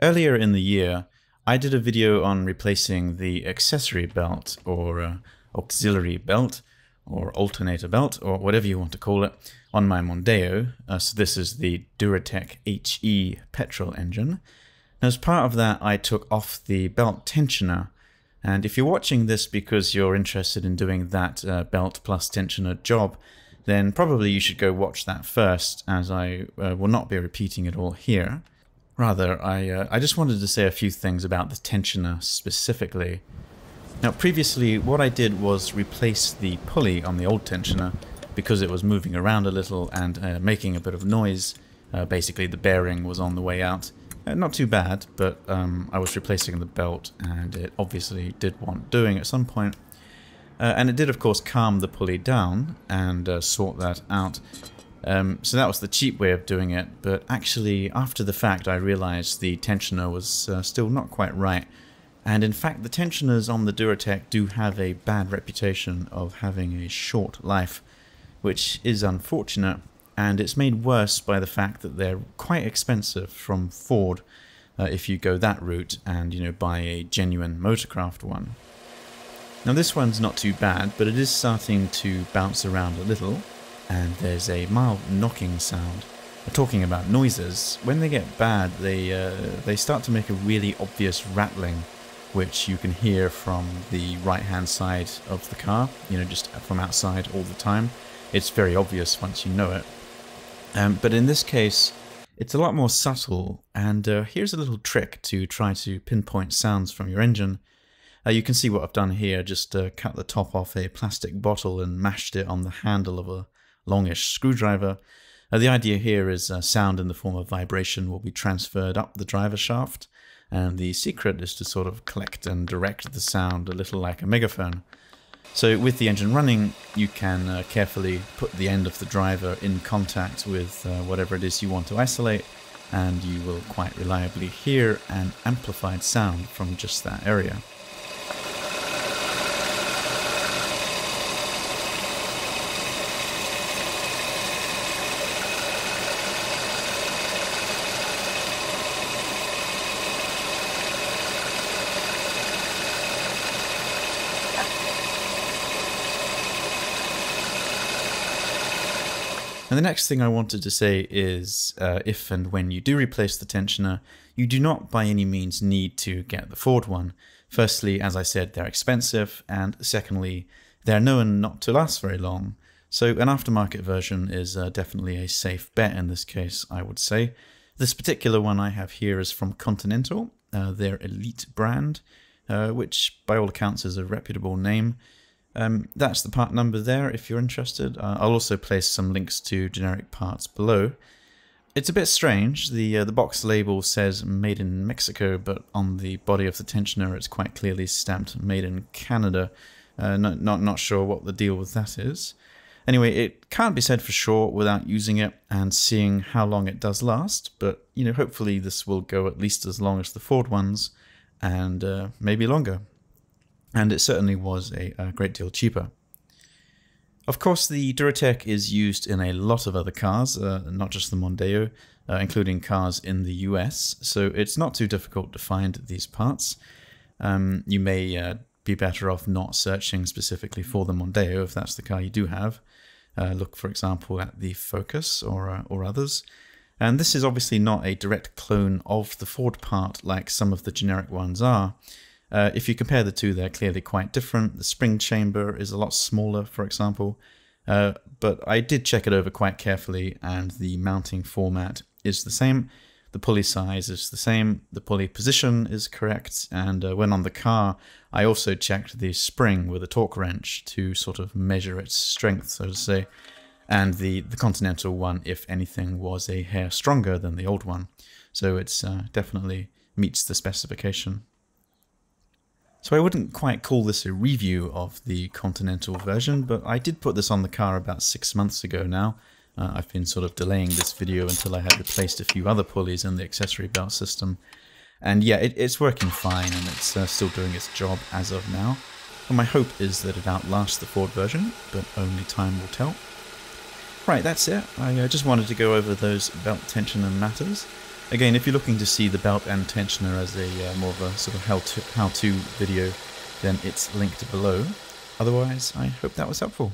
Earlier in the year, I did a video on replacing the accessory belt or auxiliary belt or alternator belt or whatever you want to call it on my Mondeo. So this is the Duratec HE petrol engine. And as part of that, I took off the belt tensioner. And if you're watching this because you're interested in doing that belt plus tensioner job, then probably you should go watch that first, as I will not be repeating it all here. Rather, I just wanted to say a few things about the tensioner specifically. Now, previously, what I did was replace the pulley on the old tensioner because it was moving around a little and making a bit of noise. Basically, the bearing was on the way out. Not too bad, but I was replacing the belt and it obviously did want doing at some point. And it did, of course, calm the pulley down and sort that out. So that was the cheap way of doing it, but actually after the fact I realized the tensioner was still not quite right. And in fact the tensioners on the Duratec do have a bad reputation of having a short life, which is unfortunate, and it's made worse by the fact that they're quite expensive from Ford if you go that route and buy a genuine Motorcraft one. Now this one's not too bad, but it is starting to bounce around a little. And there's a mild knocking sound. Talking about noises, when they get bad, they start to make a really obvious rattling, which you can hear from the right-hand side of the car, just from outside all the time. It's very obvious once you know it. But in this case, it's a lot more subtle, and here's a little trick to try to pinpoint sounds from your engine. You can see what I've done here, just cut the top off a plastic bottle and mashed it on the handle of a longish screwdriver. The idea here is sound in the form of vibration will be transferred up the driver shaft, and the secret is to sort of collect and direct the sound a little like a megaphone. So with the engine running, you can carefully put the end of the driver in contact with whatever it is you want to isolate, and you will quite reliably hear an amplified sound from just that area. And the next thing I wanted to say is if and when you do replace the tensioner, you do not by any means need to get the Ford one. Firstly, as I said, they're expensive, and secondly, they're known not to last very long. So an aftermarket version is definitely a safe bet in this case, I would say. This particular one I have here is from Continental, their Elite brand, which by all accounts is a reputable name. That's the part number there if you're interested. I'll also place some links to generic parts below. It's a bit strange. The box label says made in Mexico, but on the body of the tensioner it's quite clearly stamped made in Canada. Not sure what the deal with that is. Anyway, it can't be said for sure without using it and seeing how long it does last, but hopefully this will go at least as long as the Ford ones, and maybe longer. And it certainly was a great deal cheaper. Of course, the Duratec is used in a lot of other cars, not just the Mondeo, including cars in the US, so it's not too difficult to find these parts. You may be better off not searching specifically for the Mondeo if that's the car you do have. Look, for example, at the Focus or others. And this is obviously not a direct clone of the Ford part like some of the generic ones are. If you compare the two, they're clearly quite different. The spring chamber is a lot smaller, for example, but I did check it over quite carefully, and the mounting format is the same. The pulley size is the same, the pulley position is correct, and when on the car, I also checked the spring with a torque wrench to sort of measure its strength, so to say, and the Continental one, if anything, was a hair stronger than the old one, so it's definitely meets the specification. So I wouldn't quite call this a review of the Continental version, but I did put this on the car about 6 months ago now. I've been sort of delaying this video until I had replaced a few other pulleys in the accessory belt system. And yeah, it's working fine, and it's still doing its job as of now. And my hope is that it outlasts the Ford version, but only time will tell. Right, that's it. I just wanted to go over those belt tensioner matters. Again, if you're looking to see the belt and tensioner as a more of a sort of how-to video, then it's linked below. Otherwise, I hope that was helpful.